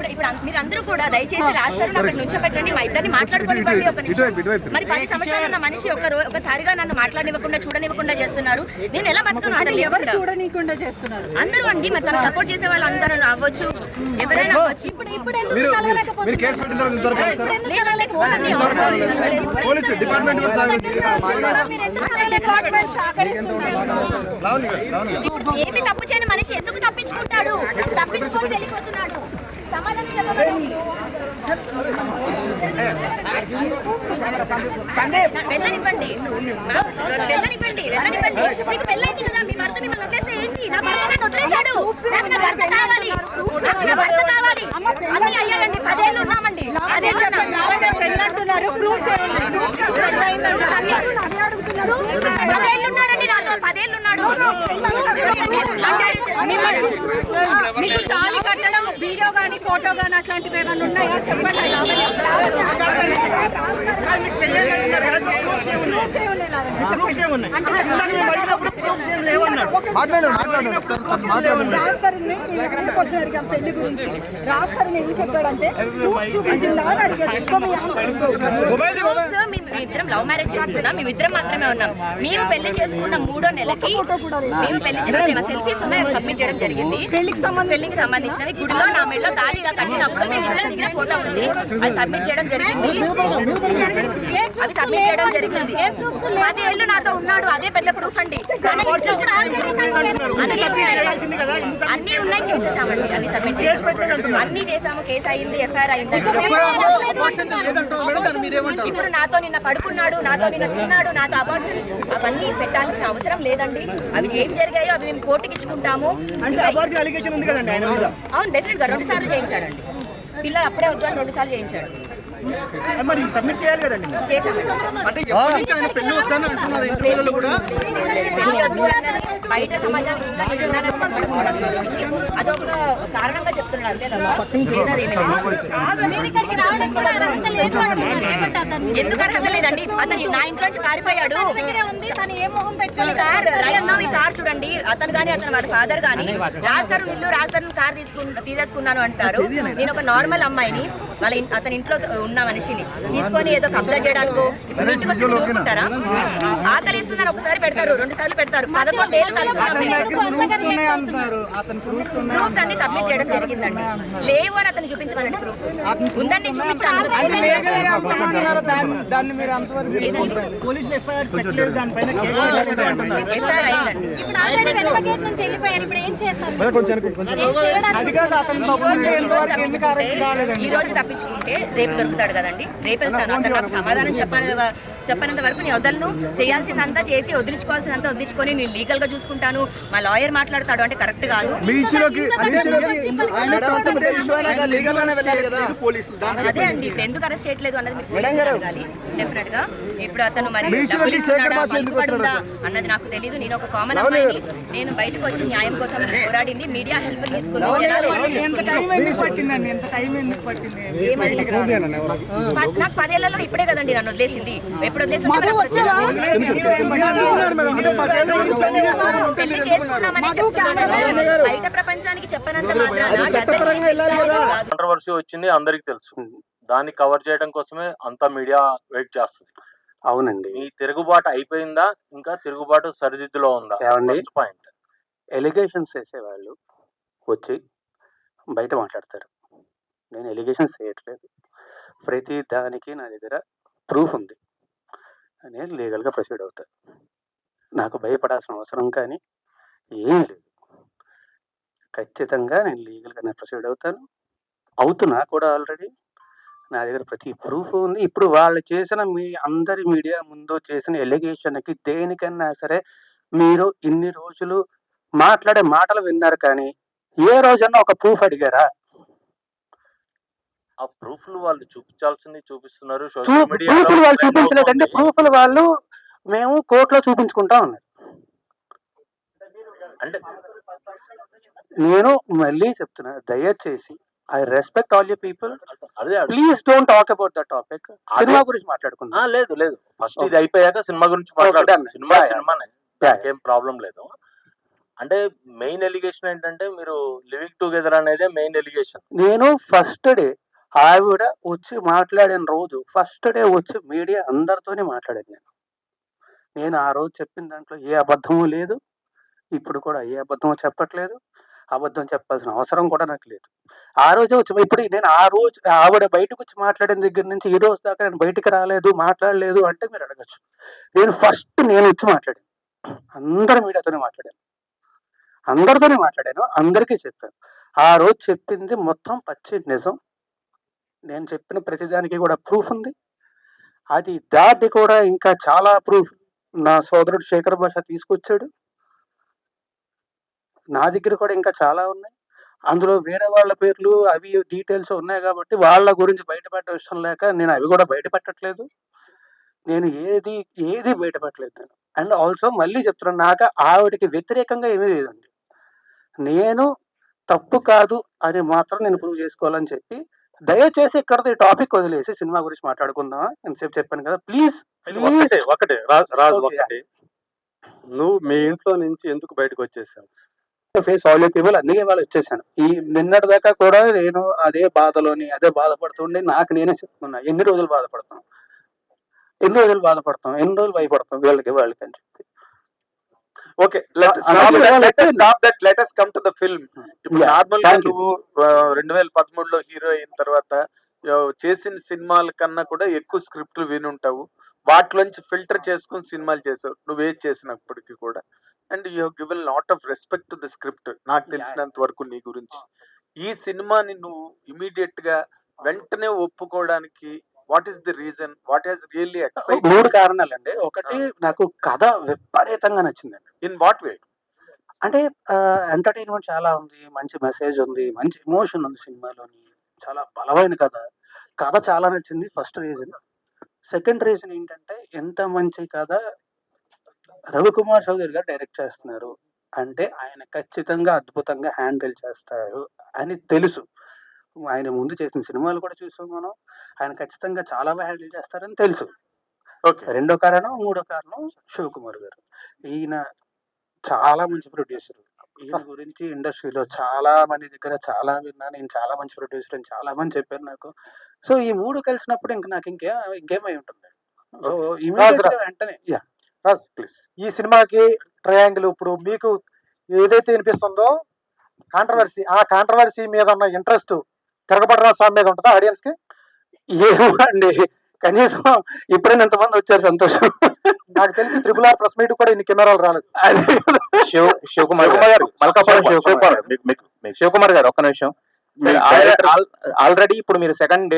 ఇప్పుడు మీరందరూ కూడా దయచేసి రాస్తారు అక్కడ నుంచో పెట్టండి, మా ఇద్దరిని మాట్లాడుకోనివ్వండి. ఒక నిమిషం. మరి 10 సంవత్సరాలు ఉన్న మనిషి ఒకసారిగా నన్ను మాట్లాడనివ్వకుండా చూడనివ్వకుండా చేస్తున్నారు. నేను ఎలా బతుకున్నాను? ఎవరు చూడనివ్వకుండా చేస్తున్నారు? అందరూ అండి. మరి తను సపోర్ట్ చేసే వాళ్ళు అందరూ అవ్వచ్చు, ఎవరైనా అవ్వచ్చు. ఏమి తప్పు చేయని మనిషి ఎందుకు తప్పించుకుంటాడు? తప్పించుకొని వెళ్ళిపోతున్నాడు. సమాధానం చెప్పండి. వెళ్ళనివ్వండి, వెళ్ళనివ్వండి, వెళ్ళనివ్వండి. మీకు పెళ్ళైంది కదా, మీ భర్త మిమ్మల్ని వదిలేస్తే ఏంటి? నా భర్త నన్ను వదిలేశాడు. నాకు నా భర్త కావాలి, నా భర్త కావాలి. అన్ని అయ్యాయండి. 10 ఏళ్ళు ఉన్నామండి. 10 ఏళ్ళు ఉన్నాడండి నాతో. 10 ఏళ్ళు ఉన్నాడు. మీకు తాళి కట్టడం వీడియో గానీ ఫోటో గానీ అట్లాంటివి ఏమైనా ఉన్నాయా చెప్పండి. పెళ్లి గురించి రాస్తారని ఏం చెప్పాడంటే చూపించిందా అని అడిగాడు. మేమిద్దరం లవ్ మ్యారేజ్ చేసుకున్నాం. మేమిద్దరం మాత్రమే ఉన్నాం. మేము పెళ్లి చేసుకున్న 3వ నెలకి మేము పెళ్లి చేసుకున్న సెల్ఫీస్ ఉన్నాయి, సబ్మిట్ చేయడం జరిగింది. పెళ్లికి సంబంధించినవి గుడిలో నా మెడలో తాళి ఇలా కట్టినప్పుడు మేము ఇద్దరం దిగిన ఫోటో ఉంది, అది సబ్మిట్ చేయడం జరిగింది. అవి సబ్మిట్ చేయడం జరిగింది. 10 ఏళ్ళు నాతో ఉన్నాడు, అదే పెద్ద ప్రూఫ్ అండి. అన్ని ఉన్నాయి, చేసేసామండి. అన్ని సబ్మిట్ అన్ని చేసాము. కేసు అయింది, ఎఫ్ఐఆర్ అయింది. ఇప్పుడు నాతో నిన్న పడుకున్నాడు, నాతో నిన్న తిన్నాడు, నాతో అబార్షన్ అవన్నీ పెట్టాల్సిన అవసరం లేదండి. అవి ఏం జరిగాయో అవి మేము కోర్టుకి ఇచ్చుకుంటాము. అవును, డెఫినెట్ గా 2 సార్లు చేయించాడండి. పిల్లలు అప్పుడే వద్దు అని 2 సార్లు చేయించాడు. బయట సమాజానికి అదొక కారణంగా చెప్తున్నాడు అంతే తప్ప ఎందుకు అర్హత లేదండి. అతను నా ఇంట్లోంచి పారిపోయాడు. ఈ కార్ చూడండి, అతను కానీ అతను వాళ్ళ ఫాదర్ కానీ రాస్తారు ఇల్లు రాస్తారు కార్ తీసేసుకున్నాను అంటారు. నేను ఒక నార్మల్ అమ్మాయిని వాళ్ళ అతని ఇంట్లో ఉన్న మనిషిని తీసుకొని ఏదో కబ్జా చేయడానికో చూసుకుంటారా? ఆకలిస్తున్నారు, ఒకసారి పెడతారు, 2 సార్లు పెడతారు. 11 ఏళ్ళు కలిసి ప్రూఫ్స్ అన్ని సబ్మిట్ చేయడం జరిగిందండి. లేవు అని అతను చూపించమనండి. ప్రూఫ్ ఉందని చూపించాను. ఈ రోజు తప్పించుకుంటే రేపు దొరుకుతాడు కదండి. రేపు వెళ్తాను. అతను నాకు సమాధానం చెప్పనంత వరకు నేను వదలను. చేయాల్సిందంతా చేసి వదిలించుకోవాల్సిందంతా వదిలించుకొని నేను లీగల్ గా చూసుకుంటాను. మా లాయర్ మాట్లాడతాడు అంటే కరెక్ట్ కాదు. అదే అండి, ఇప్పుడు ఎందుకు అరెస్ట్ చేయట్లేదు అన్నది డెఫినెట్ గా. ఇప్పుడు అతను మరి అన్నది నాకు తెలీదు. నేను ఒక కామన్ అమ్మాయిని. నేను బయటకు వచ్చి న్యాయం కోసం పోరాడింది. మీడియా హెల్ప్ తీసుకుంది. నాకు 10 ఏళ్లలో ఇప్పుడే కదండి నన్ను వదిలేసింది. ఎప్పుడు వదిలేసి పెళ్లి చేసుకున్నామని చెప్తున్నాను. బయట ప్రపంచానికి చెప్పనంత కాంట్రవర్సీ వచ్చింది అందరికి తెలుసు. దాన్ని కవర్ చేయడం కోసమే అంతా మీడియా వెయిట్ చేస్తుంది. అవునండి. ఈ తిరుగుబాటు అయిపోయిందా, ఇంకా తిరుగుబాటు సరిదిద్దులో ఉందా? ఫస్ట్ పాయింట్, ఎలిగేషన్స్ వేసేవాళ్ళు వచ్చి బయట మాట్లాడతారు. నేను ఎలిగేషన్స్ చేయట్లేదు. ప్రతి దానికి నా దగ్గర ప్రూఫ్ ఉంది. నేను లీగల్గా ప్రొసీడ్ అవుతాను. నాకు భయపడాల్సిన అవసరం కానీ ఏమీ లేదు. ఖచ్చితంగా నేను లీగల్గా ప్రొసీడ్ అవుతున్నా కూడా. ఆల్రెడీ నా దగ్గర ప్రతి ప్రూఫ్ ఉంది. ఇప్పుడు వాళ్ళు చేసిన అందరి మీడియా ముందు చేసిన ఎలిగేషన్కి దేనికన్నా సరే మీరు ఇన్ని రోజులు మాట్లాడే మాటలు విన్నారు, కానీ ఏ రోజన్నా ఒక ప్రూఫ్ అడిగారా? ఆ ప్రూఫ్లు వాళ్ళు చూపించాల్సింది చూపిస్తున్నారు. ప్రూఫ్లు వాళ్ళు చూపించలేదంటే ప్రూఫ్లు వాళ్ళు మేము కోర్టులో చూపించుకుంటా ఉన్నారు. అంటే నేను మళ్ళీ చెప్తున్నా, దయచేసి I respect all you people. Please don't talk about the topic. Cinema గురించి మాట్లాడుకుందాం. లేదు, ఫస్ట్ ఇది అయిపోయాక సినిమా గురించి మాట్లాడదాం. సినిమానే, ఏం ప్రాబ్లం లేదు. అంటే మెయిన్ ఎలిగేషన్ ఏంటంటే మీరు లివింగ్ టుగెదర్ అనేదే మెయిన్ ఎలిగేషన్. నేను ఫస్ట్ డే ఆవిడ వచ్చి మాట్లాడిన రోజు ఫస్ట్ డే వచ్చి మీడియా అందరితోనే మాట్లాడాను నేను. నేను ఆ రోజు చెప్పిన దాంట్లో ఏ అబద్ధము లేదు. ఇప్పుడు కూడా ఏ అబద్ధము చెప్పట్లేదు. అబద్ధం చెప్పాల్సిన అవసరం కూడా నాకు లేదు. ఆ రోజే వచ్చి ఇప్పుడు నేను ఆ రోజు ఆవిడ బయటకొచ్చి మాట్లాడిన దగ్గర నుంచి ఈ రోజు దాకా నేను బయటికి రాలేదు, మాట్లాడలేదు అంటే మీరు అడగొచ్చు. నేను వచ్చి మాట్లాడాను. అందరి మీడియాతోనే మాట్లాడాను. అందరితోనే మాట్లాడాను. అందరికీ చెప్పాను. ఆ రోజు చెప్పింది మొత్తం పచ్చి నిజం. నేను చెప్పిన ప్రతిదానికి కూడా ప్రూఫ్ ఉంది. అది దాటి కూడా ఇంకా చాలా ప్రూఫ్ నా సోదరుడు శేఖర్ భాష తీసుకొచ్చాడు. నా దగ్గర కూడా ఇంకా చాలా ఉన్నాయి. అందులో వేరే వాళ్ళ పేర్లు అవి డీటెయిల్స్ ఉన్నాయి కాబట్టి వాళ్ళ గురించి బయటపెట్టే ఇష్టం లేక నేను అవి కూడా బయటపెట్టట్లేదు. నేను ఏది బయటపెట్టలేదు నేను. అండ్ ఆల్సో మళ్ళీ చెప్తున్నాను, నాకు ఆవిడకి వ్యతిరేకంగా ఏమీ లేదండి. నేను తప్పు కాదు అని మాత్రం నేను ప్రూవ్ చేసుకోవాలని చెప్పి దయచేసి ఇక్కడతో ఈ టాపిక్ వదిలేసి సినిమా గురించి మాట్లాడుకుందామా? ఎంతసేపు చెప్పాను కదా. ప్లీజ్ ఒకటే రాజు Okay. ఒకటి, నువ్వు మీ ఇంట్లో నుంచి ఎందుకు బయటకు వచ్చేసావు? ఫేస్ ఆల్ పీపుల్ అందుకే వాళ్ళు వచ్చేసాను. ఈ నిన్నటి దాకా కూడా నేను అదే బాధపడుతుండే నాకు నేనే చెప్తున్నా. ఎన్ని రోజులు బాధపడతాం, ఎన్ని రోజులు భయపడతాం వాళ్ళకి అని చెప్పి. Okay, let us come to the film. ఇప్పుడు Yeah, నార్మల్ గా thank you. నువ్వు 2013లో హీరో అయిన తర్వాత చేసిన సినిమాల కన్నా కూడా ఎక్కువ స్క్రిప్ట్లు వినుంటావు. వాటిలోంచి ఫిల్టర్ చేసుకుని సినిమాలు చేసావు నువ్వేది చేసినప్పటికీ కూడా. And you given lot of respect to the script నాకు తెలిసినంత వరకు నీ గురించి. ఈ సినిమాని నువ్వు ఇమీడియట్ గా వెంటనే ఒప్పుకోవడానికి what is the reason? What has really excite? 3 కారణాలండి. ఒకటి, నాకు కథ విపరీతంగా నచ్చిందండి. In what way? అంటే ఎంటర్టైన్మెంట్ చాలా ఉంది, మంచి మెసేజ్ ఉంది, మంచి ఎమోషన్ ఉంది సినిమాలోని. చాలా బలమైన కథ చాలా నచ్చింది. First reason. సెకండ్ రీజన్ ఏంటంటే ఎంత మంచి కథ రవికుమార్ చౌదరి గారు డైరెక్ట్ చేస్తున్నారు అంటే ఆయన ఖచ్చితంగా అద్భుతంగా హ్యాండిల్ చేస్తారు అని తెలుసు. ఆయన ముందు చేసిన సినిమాలు కూడా చూసాం మనం. ఆయన ఖచ్చితంగా చాలా బాగా హ్యాండిల్ చేస్తారని తెలుసు. ఓకే. మూడో కారణం శివకుమార్ గారు. ఈయన చాలా మంచి ప్రొడ్యూసర్. ఈయన గురించి ఇండస్ట్రీలో చాలా మంది దగ్గర చాలా విన్నా. నేను చాలా మంచి ప్రొడ్యూసర్ అని చాలా మంది చెప్పారు నాకు. సో ఈ 3 కలిసినప్పుడు ఇంక నాకు ఇంకేమై ఉంటుంది. సో ఇమీడియట్‌గా వెంటనే ప్లీజ్. ఈ సినిమాకి ట్రయాంగిల్ ఇప్పుడు మీకు ఏదైతే వినిపిస్తుందో ఆ కాంట్రవర్సీ మీద ఉన్న ఇంట్రెస్ట్ తిరగబడరా స్వామి మీద ఉంటుందా ఆడియన్స్ కి? ఏమో అండి, కనీసం ఇప్పుడైనా ఎంతమంది వచ్చారు సంతోషం. నాకు తెలిసి త్రిపుల్ ఆర్ ప్రెస్ మీట్ కూడా ఇన్ని కెమెరాలు రాలేదు. శివకుమార్ గారు, మల్కాపురం శివకుమార్ గారు, ఒక్క నిమిషం. ఆల్రెడీ ఇప్పుడు మీరు సెకండ్